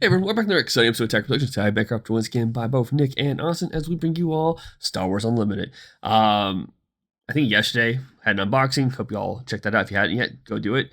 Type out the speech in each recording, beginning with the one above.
Hey everyone, welcome back to another exciting episode of Tech Productions. Today, back up to once again by both Nick and Austin as we bring you all Star Wars Unlimited. I think yesterday had an unboxing. Hope you all checked that out. If you hadn't yet, go do it.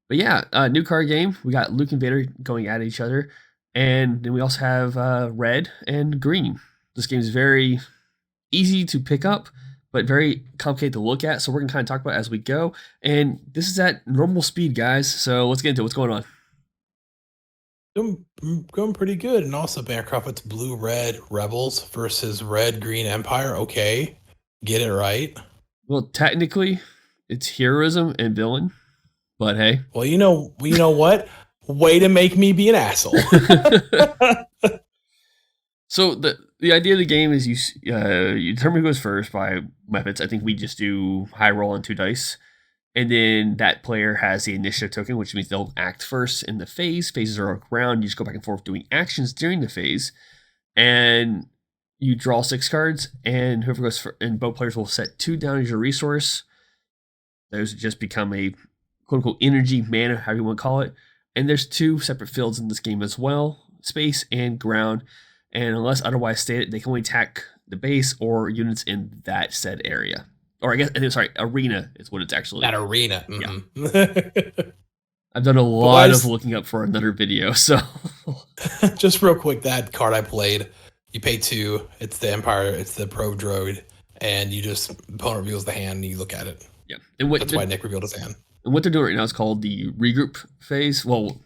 But yeah, new card game. We got Luke and Vader going at each other, and then we also have red and green. This game is very easy to pick up, but very complicated to look at. So we're gonna kind of talk about it as we go. And this is at normal speed, guys. So let's get into it. What's going on? Going pretty good. And also Bancroft, it's blue-red Rebels versus red-green Empire. Okay, get it right. Well, technically, it's heroism and villain, but hey. Well, you know what? Way to make me be an asshole. So the idea of the game is you determine who goes first by methods. I think we just do high roll on 2 dice, and then that player has the initiative token, which means they'll act first in the phase. Phases are around. You just go back and forth doing actions during the phase, and you draw 6 cards, and whoever goes first, and both players will set 2 down as your resource. Those just become a quote unquote energy, mana, however you want to call it. And there's 2 separate fields in this game as well, space and ground. And unless otherwise stated, they can only attack the base or units in that said area. Or I guess, sorry, arena is what it's actually. That arena. Mm-hmm. Yeah. I've done a lot of looking up for another video, so. Just real quick, that card I played, you pay 2, it's the Empire, it's the Probe Droid, and you just, opponent reveals the hand and you look at it. Yeah. And that's why Nick revealed his hand. And what they're doing right now is called the regroup phase. Well,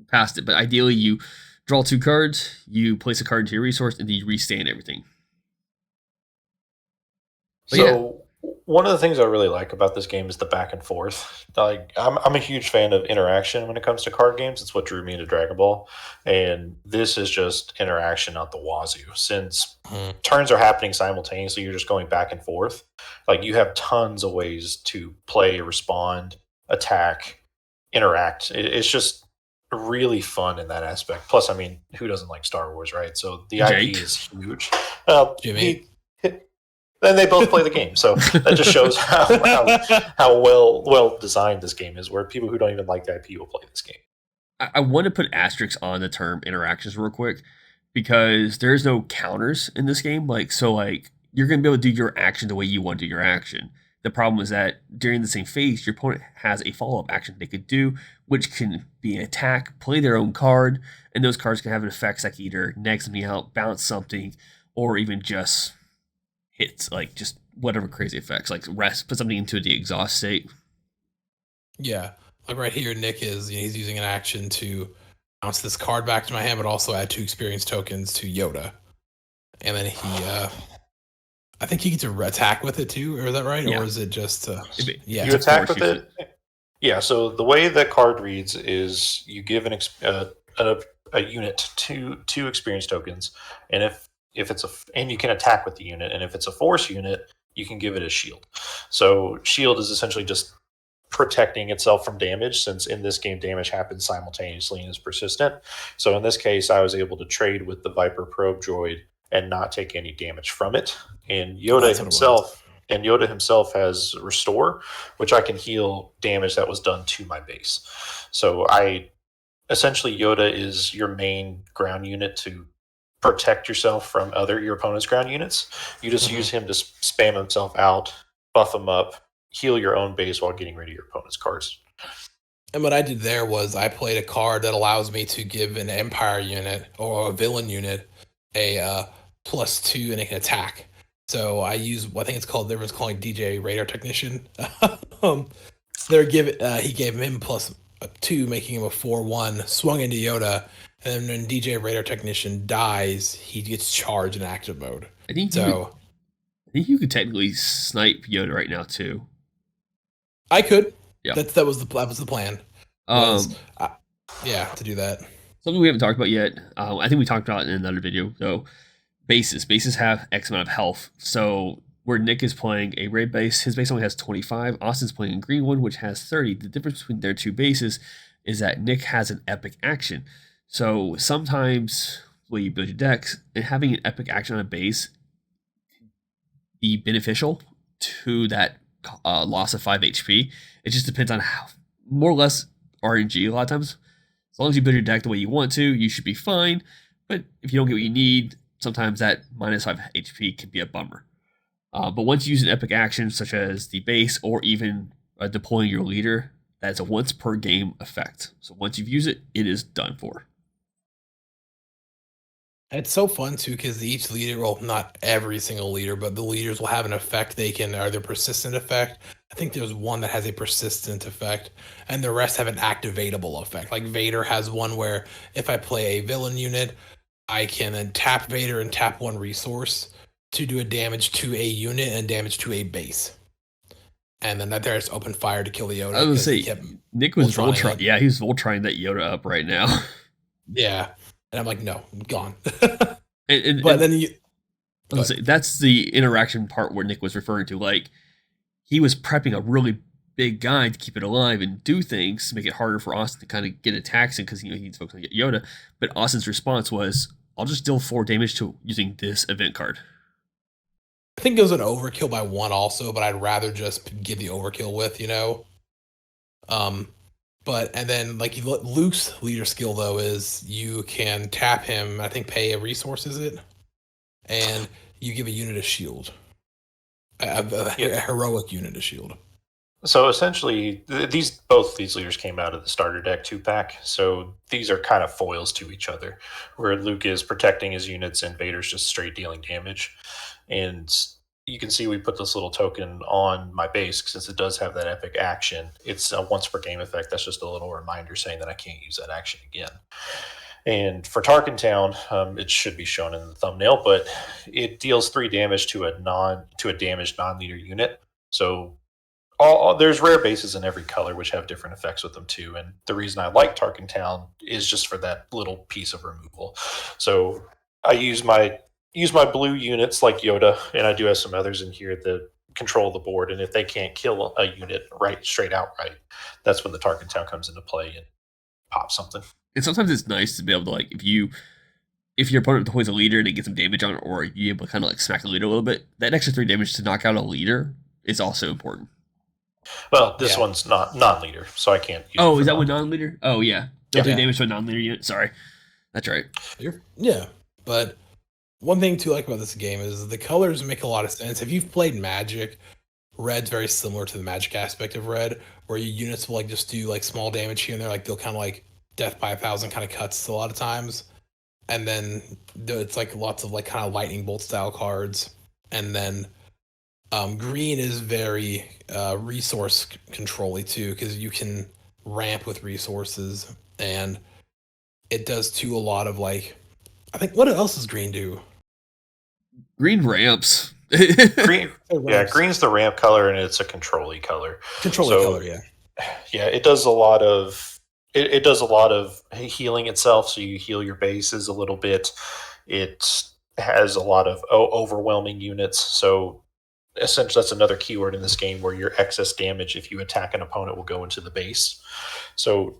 past it, but ideally you draw 2 cards, you place a card into your resource, and then you restand everything. But so one of the things I really like about this game is the back and forth. Like I'm a huge fan of interaction when it comes to card games. It's what drew me into Dragon Ball, and this is just interaction out the wazoo. Since turns are happening simultaneously, you're just going back and forth. Like you have tons of ways to play, respond, attack, interact. It's just really fun in that aspect. Plus, I mean, who doesn't like Star Wars, right? So the IP is huge. Jimmy. Then they both play the game, so that just shows how well designed this game is. Where people who don't even like the IP will play this game. I want to put asterisks on the term interactions real quick because there's no counters in this game. Like you're gonna be able to do your action the way you want to do your action. The problem is that during the same phase, your opponent has a follow-up action they could do, which can be an attack, play their own card, and those cards can have an effects like either neg something out, bounce something, or even just hits, like just whatever crazy effects, like rest, put something into the exhaust state. Yeah, like right here, Nick he's using an action to bounce this card back to my hand, but also add 2 experience tokens to Yoda, and then he. I think he gets to attack with it too, or is that right? Yeah. Or is it just you attack with it? Yeah. So the way that card reads is you give a unit two experience tokens, and if it's and you can attack with the unit, and if it's a force unit, you can give it a shield. So shield is essentially just protecting itself from damage, since in this game damage happens simultaneously and is persistent. So in this case, I was able to trade with the Viper Probe Droid and not take any damage from it. And Yoda himself has Restore, which I can heal damage that was done to my base. So essentially Yoda is your main ground unit to protect yourself from your opponent's ground units. You just use him to spam himself out, buff him up, heal your own base while getting rid of your opponent's cards. And what I did there was I played a card that allows me to give an Empire unit or a villain unit a +2 and it can attack. So I use what I think everyone's calling DJ Radar Technician. He gave him +2, making him a 4/1, swung into Yoda, and then when DJ Radar Technician dies, he gets charged in active mode. I think you could technically snipe Yoda right now too. I could. Yeah. That was the plan. To do that. Something we haven't talked about yet. I think we talked about it in another video though. Bases have X amount of health. So where Nick is playing a red base, his base only has 25. Austin's playing a green one, which has 30. The difference between their 2 bases is that Nick has an epic action. So sometimes when you build your decks, and having an epic action on a base be beneficial to that loss of 5 HP. It just depends on how, more or less RNG a lot of times. As long as you build your deck the way you want to, you should be fine. But if you don't get what you need, sometimes that -5 HP can be a bummer. But once you use an epic action such as the base or even deploying your leader, that's a once per game effect. So once you've used it, it is done for. It's so fun too because each leader, well, not every single leader, but the leaders will have an effect they can, or their persistent effect. I think there's one that has a persistent effect, and the rest have an activatable effect. Like Vader has one where if I play a villain unit, I can then tap Vader and tap one resource to do a damage to a unit and damage to a base. And then there's open fire to kill the Yoda. I was going to say, Nick was Voltron. Yeah, he's Voltron that Yoda up right now. Yeah. And I'm like, no, I'm gone. But then you... Say, that's the interaction part where Nick was referring to. Like, he was prepping a really big guy to keep it alive and do things to make it harder for Austin to kind of get attacks in because he needs to focus on get Yoda. But Austin's response was, I'll just deal 4 damage to using this event card. I think it was an overkill by 1 also, but I'd rather just give the overkill with, and then like Luke's leader skill though is you can tap him, I think pay a resource, is it? And you give a unit a shield. A heroic unit a shield. So essentially, both these leaders came out of the starter deck 2-pack. So these are kind of foils to each other, where Luke is protecting his units and Vader's just straight dealing damage. And you can see we put this little token on my base since it does have that epic action. It's a once per game effect. That's just a little reminder saying that I can't use that action again. And for Tarkin Town, it should be shown in the thumbnail, but it deals 3 damage to a damaged non-leader unit. So there's rare bases in every color which have different effects with them too. And the reason I like Tarkin Town is just for that little piece of removal. So I use my blue units like Yoda, and I do have some others in here that control the board. And if they can't kill a unit straight outright, that's when the Tarkin Town comes into play and pops something. And sometimes it's nice to be able to, like, if your opponent deploys a leader and it gets some damage on it, or you're able to kind of like smack the leader a little bit, that extra 3 damage to knock out a leader is also important. Well, this one's not non-leader, so I can't use it. Is that one non-leader? Oh, yeah. Don't do damage to a non-leader unit. Sorry. That's right. Yeah, but one thing to like about this game is the colors make a lot of sense. If you've played Magic, Red's very similar to the Magic aspect of Red, where your units will like just do like small damage here and there. Like they'll kind of like death by 1,000 kind of cuts a lot of times. And then it's like lots of like kind of lightning bolt style cards. And then green is very resource control-y too, because you can ramp with resources, and it does too a lot of like, I think, what else does green do? Green ramps. Green's the ramp color, and it's a control-y color. Color, yeah. Yeah, it does a lot of healing itself, so you heal your bases a little bit. It has a lot of overwhelming units, so essentially that's another keyword in this game where your excess damage if you attack an opponent will go into the base. So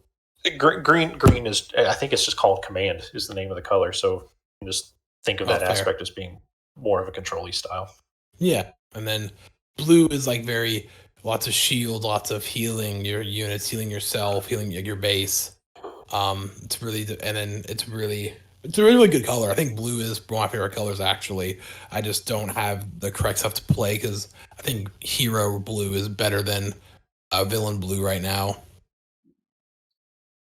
green is, I think it's just called command is the name of the color, so just think of that aspect as being more of a control-y style. Yeah, and then blue is like very lots of shield, lots of healing your units, healing yourself, healing your base. It's a really good color. I think blue is one of my favorite colors, actually. I just don't have the correct stuff to play because I think hero blue is better than villain blue right now.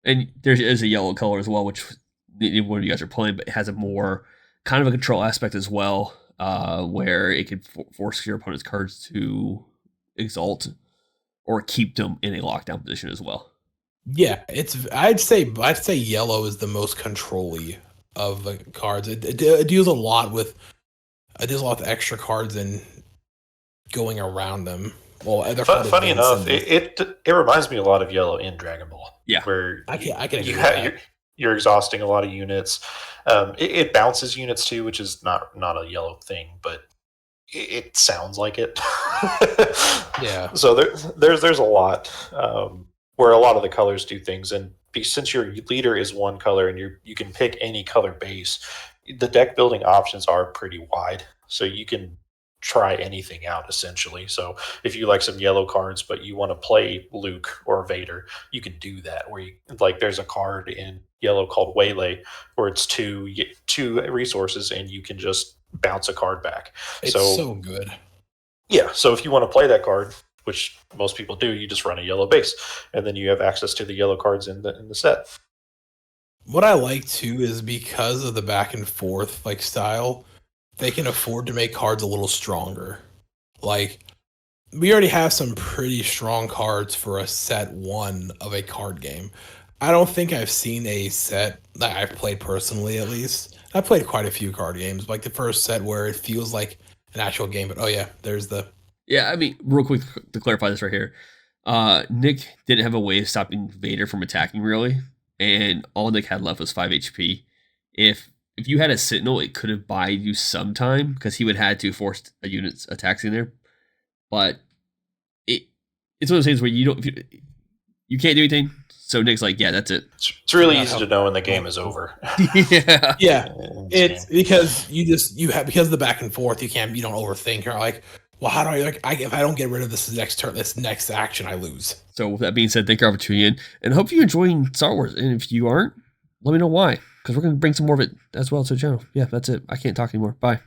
And there is a yellow color as well, which one of you guys are playing, but it has a more kind of a control aspect as well, where it can force your opponent's cards to exalt or keep them in a lockdown position as well. Yeah, I'd say yellow is the most control-y of the cards. It deals a lot with extra cards and going around them. Well, funny enough, it reminds me a lot of yellow in Dragon Ball. Yeah, where I can agree with that. You're exhausting a lot of units. It bounces units too, which is not a yellow thing, but it sounds like it. Yeah. So there's a lot where a lot of the colors do things, and since your leader is one color and you can pick any color base, the deck building options are pretty wide. So you can try anything out essentially. So if you like some yellow cards but you want to play Luke or Vader, you can do that. Where you like, there's a card in yellow called Waylay where it's two resources and you can just bounce a card back. It's so good. Yeah, so if you want to play that card, which most people do, you just run a yellow base, and then you have access to the yellow cards in the set. What I like too is because of the back and forth like style, they can afford to make cards a little stronger. Like, we already have some pretty strong cards for a set 1 of a card game. I don't think I've seen a set that I've played personally, at least. I've played quite a few card games, like the first set where it feels like an actual game, but oh yeah, there's the... Yeah, I mean, real quick to clarify this right here. Nick didn't have a way of stopping Vader from attacking, really, and all Nick had left was 5 HP. If you had a Sentinel, it could have buyed you some time, because he would have had to force a unit's attacks in there. But it's one of those things where you can't do anything. So Nick's like, yeah, that's it. It's really easy to know when the game is over. Yeah. It's because because of the back and forth, you don't overthink. You're like, well, how do I if I don't get rid of this next action, I lose. So with that being said, thank you all for tuning in, and hope you're enjoying Star Wars. And if you aren't, let me know why, because we're going to bring some more of it as well to the channel. Yeah, that's it. I can't talk anymore. Bye.